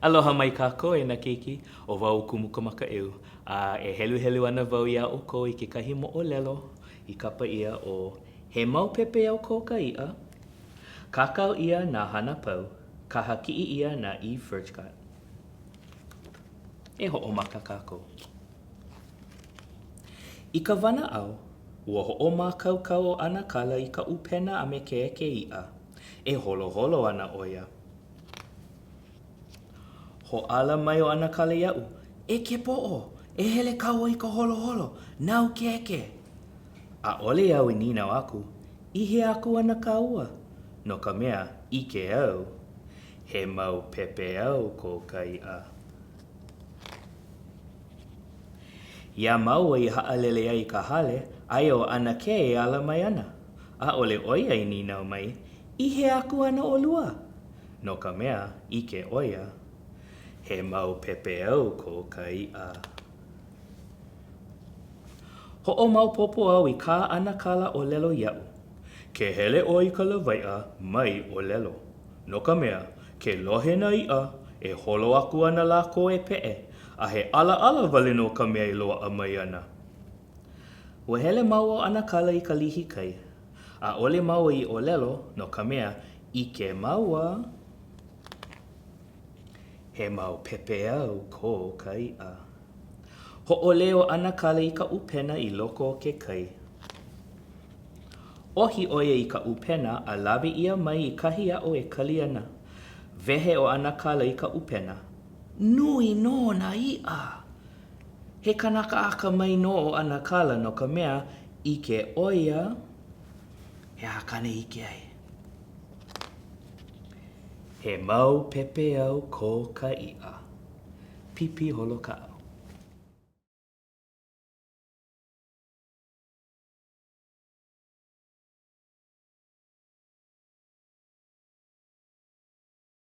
Aloha mai Kākou e na keiki o wau Kumu Kamakaʻeu. E heluhelu ana wau ia o ko I kekahi moʻolelo I kapa ia o he mau Pepeiao ko ka iʻa. Kākou ia nā hana pau, kahakiʻi ia nā I Furchgat. E hoʻomaka Kākou. I ka wanaʻau, ua hoʻomākaukau o ana kala I ka upena a me ke eke iʻa. E holoholo ana ʻo ia. Hoʻala mai o ana kala iaʻu, e ke poʻo, e hele kaua I ka holoholo, nau ke eke. ʻAʻole au I ninau aku, ihe aku ana kaua, no ka mea ʻike au, he mau Pepeiao ko ka iʻa. Ia mau I haʻalele ai ka hale, ai o ana ke e ala mai ana. ʻAʻole ʻoia I ninau mai, ihe aku ana ʻolua, no ka mea ʻike ʻoia. He mau Pepeiao ko ka iʻa. Hoʻomaupopo au I kā ana kala ʻolelo iaʻu. Ke hele ʻo I ka lawaiʻa mai ʻolelo. No ka mea, ke lohe na iʻa, e holo aku ana lākou e peʻe, a he alaʻala wale no ka mea I loaʻa mai ana. Ua hele mau o ana kala I ka lihi kai. ʻAʻole mau I ʻolelo no ka mea ʻike maua. He mau Pepeiao ko ka iʻa. Hoʻoleo ana kala I ka upena I loko o ke kai. Ohi ʻoia I ka upena a lawe ia mai I kahi aʻo e kali ana. Wehe o ana kala I ka upena. Nui no na iʻa. He kanaka aka mai no o ana kala no ka mea ʻike ʻoia. He akane ʻike ai. He mau Pepeiao ko ka iʻa. Pipi holo kaʻu.